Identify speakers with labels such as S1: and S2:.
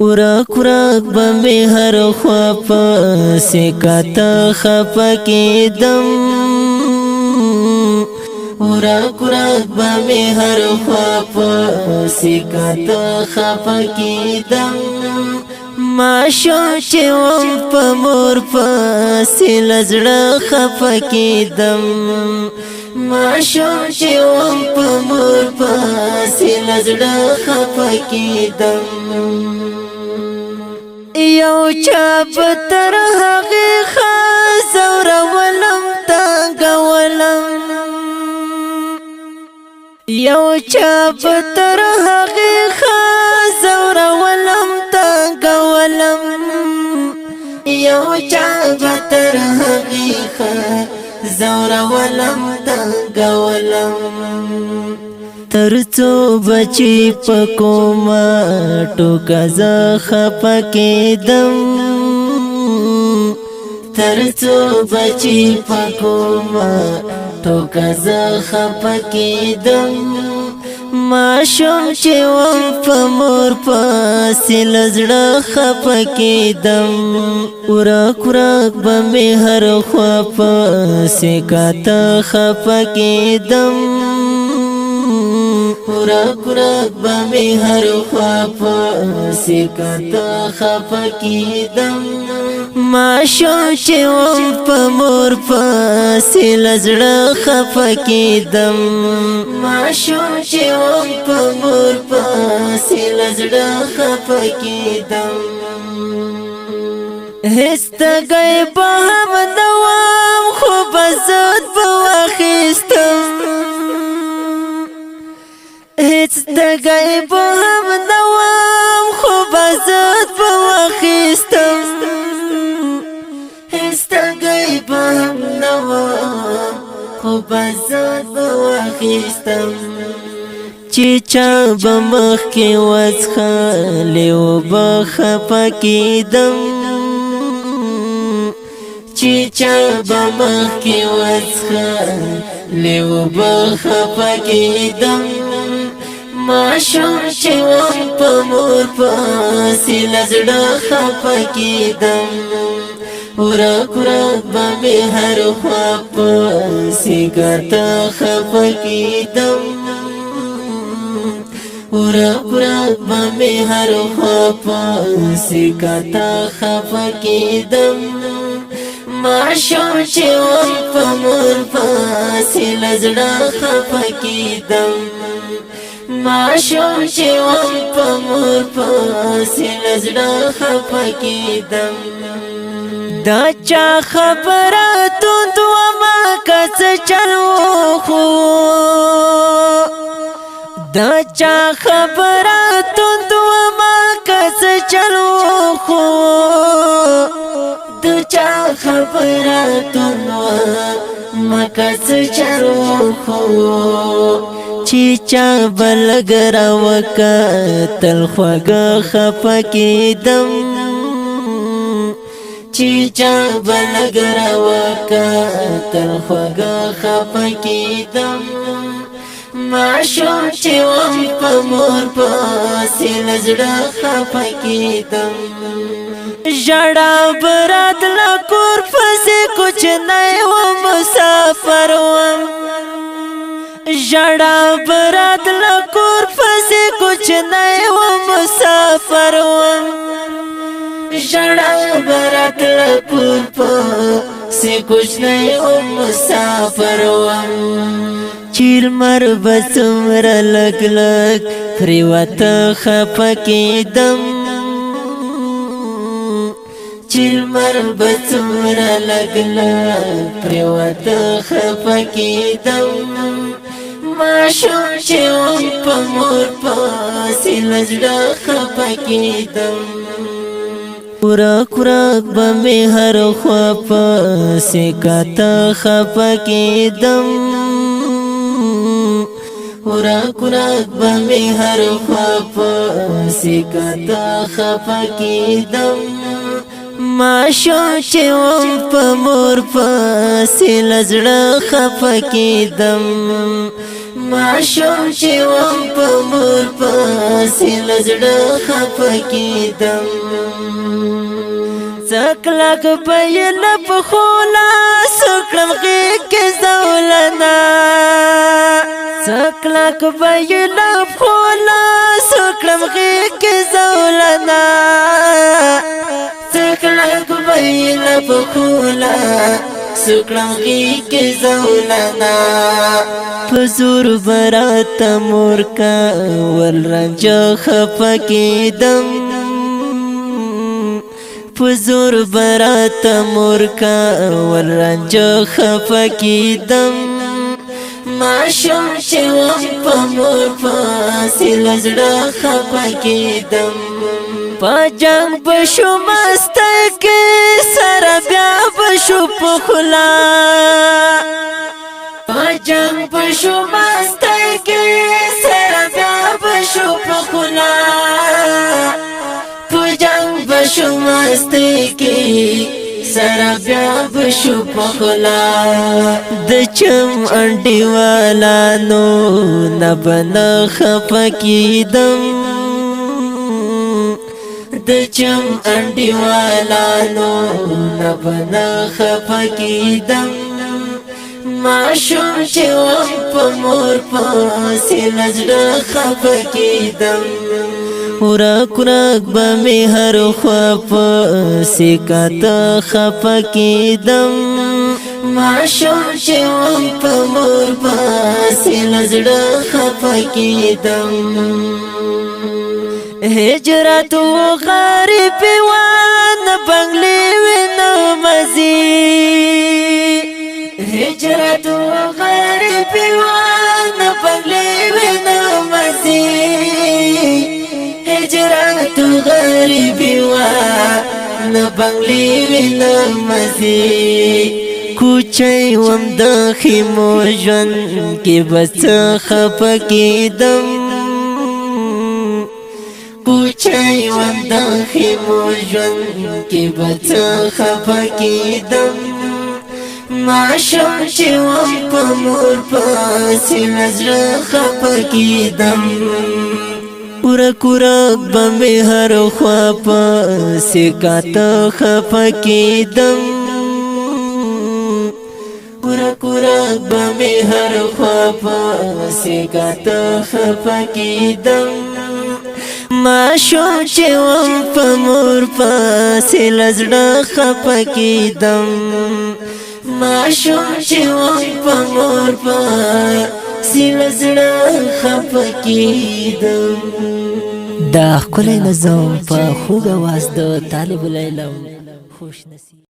S1: ورک ورک بمی هر خوا پسی کتا خفا کیدم ورک ورک بمی هر خوا پسی کتا خفا کیدم ماشوم چې وم په مور پسې لزړه خفه کیدم ماشوم چې وم په مور پسې لزړه خفه کیدم یو چا به تر هغې ښه ځورولم تنګولم یو چا به تر هغې ښه ځورولم تنګولم یو چا به تر هغې ښه ځورولم تنګولم تر څو بچی په کومه ټوکه زه خفه کیدم تر څو بچی په کومه ټوکه زه خفه کیدم ماشوم چې وم په مور پسې لزړه خفه کیدم ورک ورک به مې هر خوا پسې کاته خفه کیدم ورک ورک به مې هر خوا پسې کاته خفه کیدم ماشوم چې وم په مور پسې لزړه خفه کیدم ماشوم چې وم په مور پسې لزړه خفه کیدم هیڅ تږی به هم نه وم خو به زود به واخیستم هیڅ تږی به هم نه وم خو به زود به واخیستم هیڅ تږی به هم نه وم خو به زود به واخیستم چې چا به مخکې وڅښلې اوبه خفه کیدم چې چا به مخکې وڅښلې اوبه خفه کیدم ماشوم چې وم په مور پسې لزړه خفه کیدم ورک ورک به مې هر خوا پسې کاته خفه کیدم ورک ورک به مې هر خوا پسې کاته خفه کیدم ماشوم چې وم په مور پسې لزړه خفه کیدم ماشوم چې وم په مور پسې لزړه خفه کیدم دا چا خبره توند ومه که څه چل وخو دا چا خبره توند ومه که څه چل وخو دا چا خبره توند ومه که څه چل وخو چې چا به لږ راوکتل خوږه خفه کیدم چې چا به لږ راوکتل خوږه خفه کیدم ماشوم چې وم په مور پسې لزړه خفه کیدم ژړا به راتله کور پسې کوچنی وم مسافر وم ژړا به راتله کور پسې کوچنی وم مسافر وم ژړا به راتله کور پسې کوچنی وم مسافر وم چې لمر به څومره لږ لږ پرېوته خفه کیدم چې لمر به څومره لږ لږ پرېوته خفه کیدم ماشوم چې وم په مور پسې لزړه خفه کیدم ورک ورک به مې هر خوا پسې کاته خفه کیدم ورک ورک به مې هر خوا پسې کاته خفه کیدم ماشوم چې وم په مور پسې لزړه خفه کیدم ماشوم چې وم په مور پسې له زړه خفه کېدم څکلک به یې له پښو لاسو کړم غېږ کې زولنه څکلک به یې له پښو لاسو کړم غېږ کې زولنه څکلک به یې له پښو لاسو کړم غېږ کې زولنه په زور به راته مور کول رنجه خفه کېدم په زور به راته مور کول رنجه خفه کېدم ماشوم چې وم په مور پسې له زړه خفه کېدم په جنګ به شو مستی کې سره بیا به شو په خوله په جنګ به شو مستی کې سره بیا به شو په خوله په جنګ به شو مستی کې سره بیا به شو په خوله د چم انډیوالانو نه به نه خفه کېدم د چم انډیوالانو نه به نه خفه کېدم ماشوم چې وم په مور پسې له زړه خفه کېدم ورک ورک به مې هر خوا پسې کاته خفه کېدم ماشوم چې وم په مور پسې له زړه خفه کېدم هجرت و غریب وان بنگلې وینه مزي هجرت و غریب وان بنگلې وینه مزي هجرت و غریب وان بنگلې وینه مزي کوچي وم د خیمو ژوند کې بس خفه کېدم کوچي وم د خیمو ژوند کې بس خفه کېدم ماشوم چې وم په مور پسې له زړه خفه کېدم ورک ورک به مې هر خوا پسې کاته خفه کېدم ورک ورک به مې هر خوا پسې کاته خفه کېدم ماشوم چې وم په مور پسې له زړه خفه کېدم ماشوم چې وم په مور پسې له زړه خفه کېدم
S2: دا ښکلی نظم په خوږ اواز د طالب العلم خوش نصیب